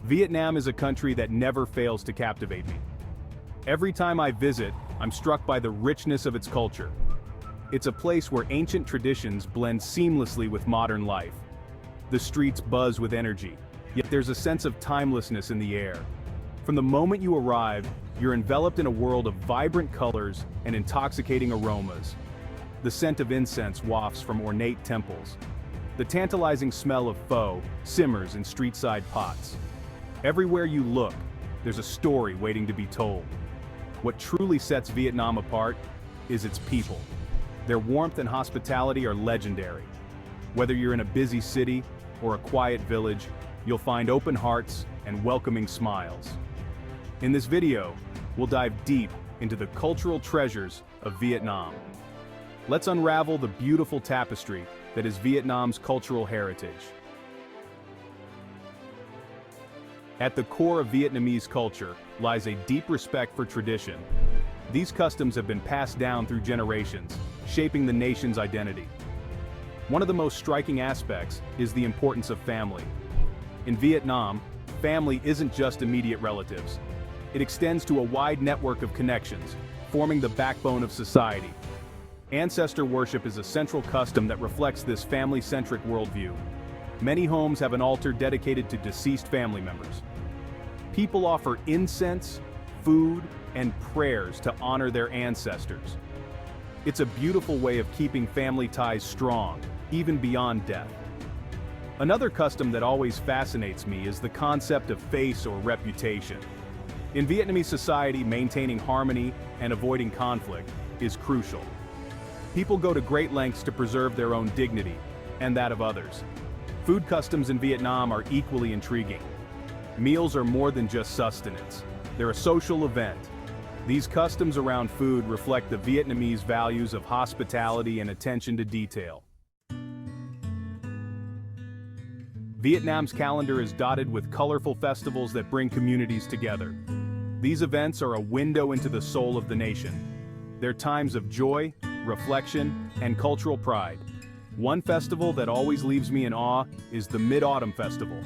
Vietnam is a country that never fails to captivate me. Every time I visit, I'm struck by the richness of its culture. It's a place where ancient traditions blend seamlessly with modern life. The streets buzz with energy, yet there's a sense of timelessness in the air. From the moment you arrive, you're enveloped in a world of vibrant colors and intoxicating aromas. The scent of incense wafts from ornate temples. The tantalizing smell of pho simmers in street-side pots. Everywhere you look, there's a story waiting to be told. What truly sets Vietnam apart is its people. Their warmth and hospitality are legendary. Whether you're in a busy city or a quiet village, you'll find open hearts and welcoming smiles. In this video, we'll dive deep into the cultural treasures of Vietnam. Let's unravel the beautiful tapestry that is Vietnam's cultural heritage. At the core of Vietnamese culture lies a deep respect for tradition. These customs have been passed down through generations, shaping the nation's identity. One of the most striking aspects is the importance of family. In Vietnam, family isn't just immediate relatives. It extends to a wide network of connections, forming the backbone of society. Ancestor worship is a central custom that reflects this family-centric worldview. Many homes have an altar dedicated to deceased family members. People offer incense, food, and prayers to honor their ancestors. It's a beautiful way of keeping family ties strong, even beyond death. Another custom that always fascinates me is the concept of face or reputation. In Vietnamese society, maintaining harmony and avoiding conflict is crucial. People go to great lengths to preserve their own dignity and that of others. Food customs in Vietnam are equally intriguing. Meals are more than just sustenance. They're a social event. These customs around food reflect the Vietnamese values of hospitality and attention to detail. Vietnam's calendar is dotted with colorful festivals that bring communities together. These events are a window into the soul of the nation. They're times of joy, reflection, and cultural pride. One festival that always leaves me in awe is the Mid-Autumn Festival,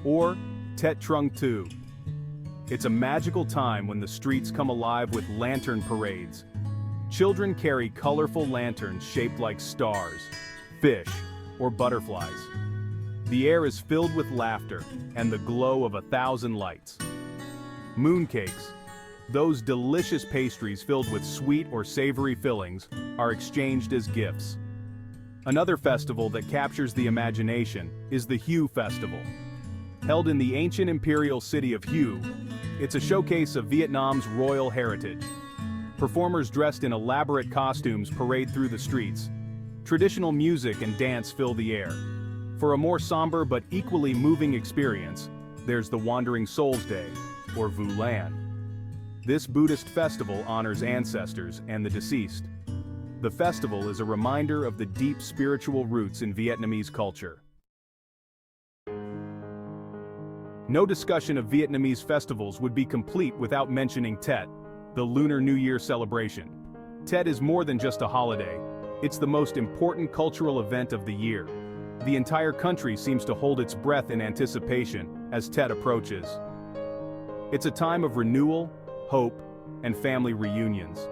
or Tet Trung Tu. It's a magical time when the streets come alive with lantern parades. Children carry colorful lanterns shaped like stars, fish, or butterflies. The air is filled with laughter and the glow of 1,000 lights. Mooncakes, those delicious pastries filled with sweet or savory fillings, are exchanged as gifts. Another festival that captures the imagination is the Hue Festival. Held in the ancient imperial city of Hue, it's a showcase of Vietnam's royal heritage. Performers dressed in elaborate costumes parade through the streets. Traditional music and dance fill the air. For a more somber but equally moving experience, there's the Wandering Souls Day, or Vu Lan. This Buddhist festival honors ancestors and the deceased. The festival is a reminder of the deep spiritual roots in Vietnamese culture. No discussion of Vietnamese festivals would be complete without mentioning Tet, the Lunar New Year celebration. Tet is more than just a holiday. It's the most important cultural event of the year. The entire country seems to hold its breath in anticipation as Tet approaches. It's a time of renewal, hope, and family reunions.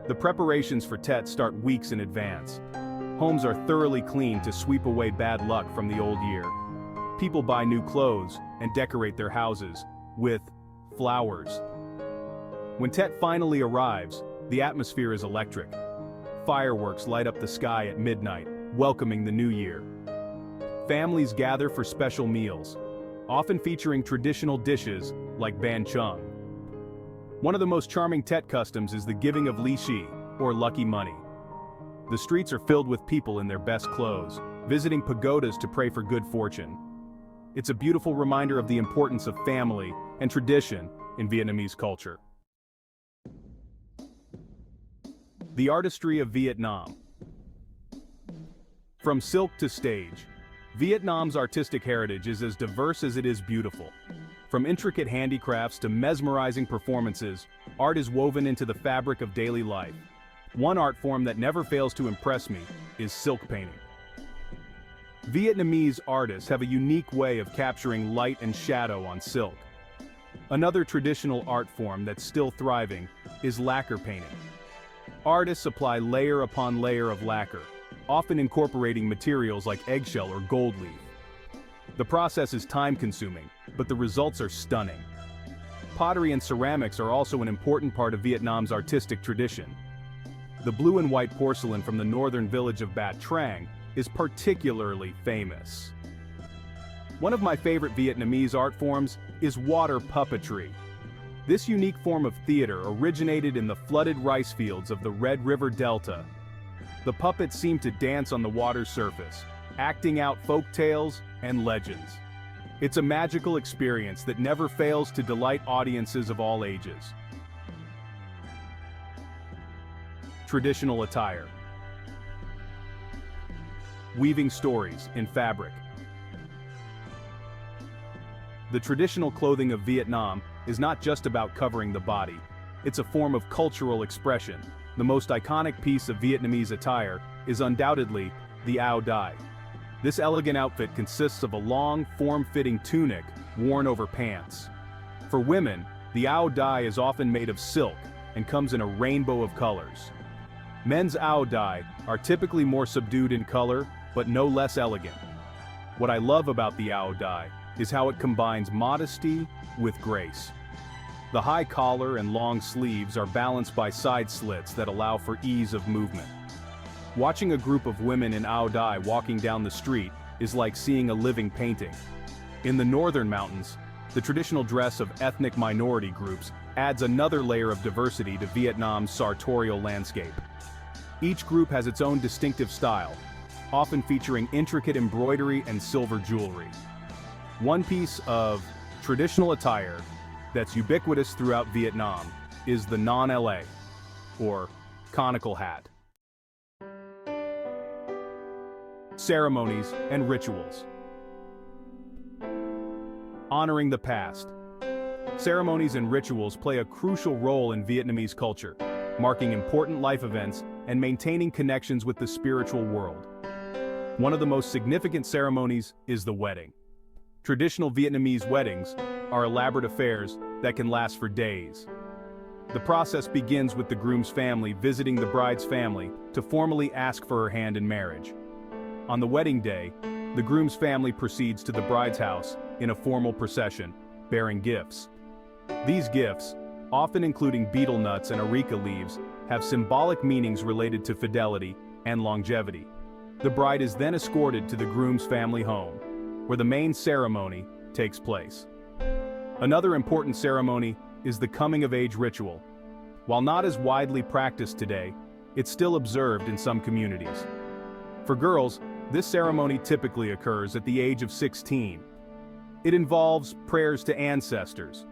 The preparations for Tet start weeks in advance. Homes are thoroughly cleaned to sweep away bad luck from the old year. People buy new clothes and decorate their houses with flowers. When Tet finally arrives, the atmosphere is electric. Fireworks light up the sky at midnight, welcoming the new year. Families gather for special meals, often featuring traditional dishes like ban chung. One of the most charming Tet customs is the giving of li shi, or lucky money. The streets are filled with people in their best clothes, visiting pagodas to pray for good fortune. It's a beautiful reminder of the importance of family and tradition in Vietnamese culture. The artistry of Vietnam. From silk to stage, Vietnam's artistic heritage is as diverse as it is beautiful. From intricate handicrafts to mesmerizing performances, art is woven into the fabric of daily life. One art form that never fails to impress me is silk painting. Vietnamese artists have a unique way of capturing light and shadow on silk. Another traditional art form that's still thriving is lacquer painting. Artists apply layer upon layer of lacquer, often incorporating materials like eggshell or gold leaf. The process is time-consuming, but the results are stunning. Pottery and ceramics are also an important part of Vietnam's artistic tradition. The blue and white porcelain from the northern village of Bat Trang is particularly famous. One of my favorite Vietnamese art forms is water puppetry. This unique form of theater originated in the flooded rice fields of the Red River Delta. The puppets seem to dance on the water's surface, acting out folk tales and legends. It's a magical experience that never fails to delight audiences of all ages. Traditional attire. Weaving stories in fabric. The traditional clothing of Vietnam is not just about covering the body. It's a form of cultural expression. The most iconic piece of Vietnamese attire is undoubtedly the áo dai. This elegant outfit consists of a long, form-fitting tunic worn over pants. For women, the áo dai is often made of silk and comes in a rainbow of colors. Men's áo dai are typically more subdued in color, but no less elegant. What I love about the áo dai is how it combines modesty with grace. The high collar and long sleeves are balanced by side slits that allow for ease of movement. Watching a group of women in áo dai walking down the street is like seeing a living painting. In the northern mountains, the traditional dress of ethnic minority groups adds another layer of diversity to Vietnam's sartorial landscape. Each group has its own distinctive style, often featuring intricate embroidery and silver jewelry. One piece of traditional attire that's ubiquitous throughout Vietnam is the non la, or conical hat. Ceremonies and rituals. Honoring the past. Ceremonies and rituals play a crucial role in Vietnamese culture, marking important life events and maintaining connections with the spiritual world. One of the most significant ceremonies is the wedding. Traditional Vietnamese weddings are elaborate affairs that can last for days. The process begins with the groom's family visiting the bride's family to formally ask for her hand in marriage. On the wedding day, the groom's family proceeds to the bride's house in a formal procession, bearing gifts. These gifts, often including betel nuts and areca leaves, have symbolic meanings related to fidelity and longevity. The bride is then escorted to the groom's family home, where the main ceremony takes place. Another important ceremony is the coming-of-age ritual. While not as widely practiced today, it's still observed in some communities. For girls, this ceremony typically occurs at the age of 16. It involves prayers to ancestors,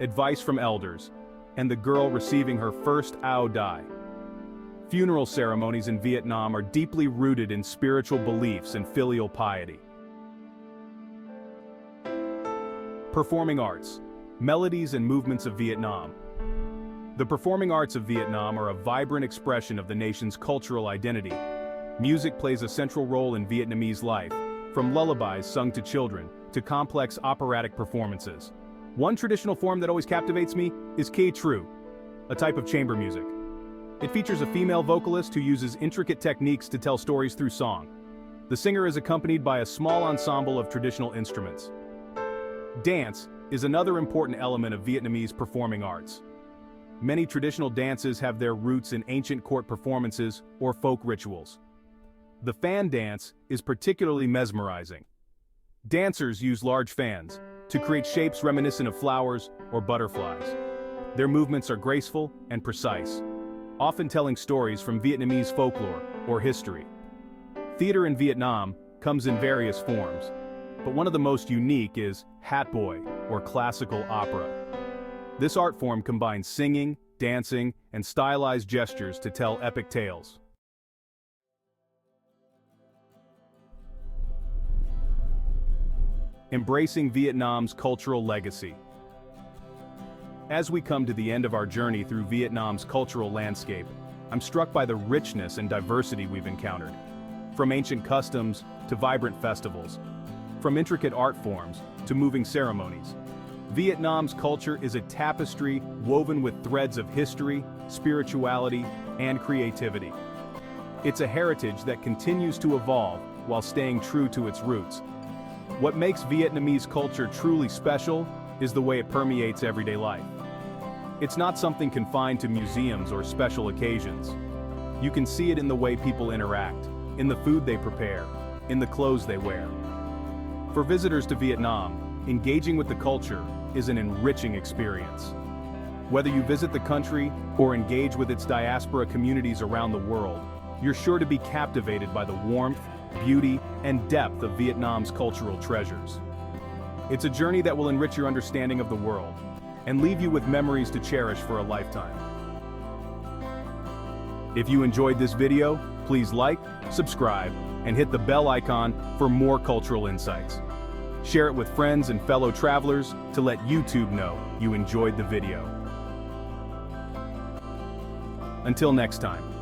advice from elders, and the girl receiving her first áo dai. Funeral ceremonies in Vietnam are deeply rooted in spiritual beliefs and filial piety. Performing arts, melodies and movements of Vietnam. The performing arts of Vietnam are a vibrant expression of the nation's cultural identity. Music plays a central role in Vietnamese life, from lullabies sung to children to complex operatic performances. One traditional form that always captivates me is Ca Tru, a type of chamber music. It features a female vocalist who uses intricate techniques to tell stories through song. The singer is accompanied by a small ensemble of traditional instruments. Dance is another important element of Vietnamese performing arts. Many traditional dances have their roots in ancient court performances or folk rituals. The fan dance is particularly mesmerizing. Dancers use large fans to create shapes reminiscent of flowers or butterflies. Their movements are graceful and precise, often telling stories from Vietnamese folklore or history. Theater in Vietnam comes in various forms, but one of the most unique is hat boy, or classical opera. This art form combines singing, dancing, and stylized gestures to tell epic tales. Embracing Vietnam's cultural legacy. As we come to the end of our journey through Vietnam's cultural landscape, I'm struck by the richness and diversity we've encountered. From ancient customs to vibrant festivals, from intricate art forms to moving ceremonies, Vietnam's culture is a tapestry woven with threads of history, spirituality, and creativity. It's a heritage that continues to evolve while staying true to its roots. What makes Vietnamese culture truly special is the way it permeates everyday life. It's not something confined to museums or special occasions. You can see it in the way people interact, in the food they prepare, in the clothes they wear. For visitors to Vietnam, engaging with the culture is an enriching experience. Whether you visit the country or engage with its diaspora communities around the world, you're sure to be captivated by the warmth, beauty, and depth of Vietnam's cultural treasures. It's a journey that will enrich your understanding of the world and leave you with memories to cherish for a lifetime. If you enjoyed this video, please like, subscribe, and hit the bell icon for more cultural insights. Share it with friends and fellow travelers to let YouTube know you enjoyed the video. Until next time.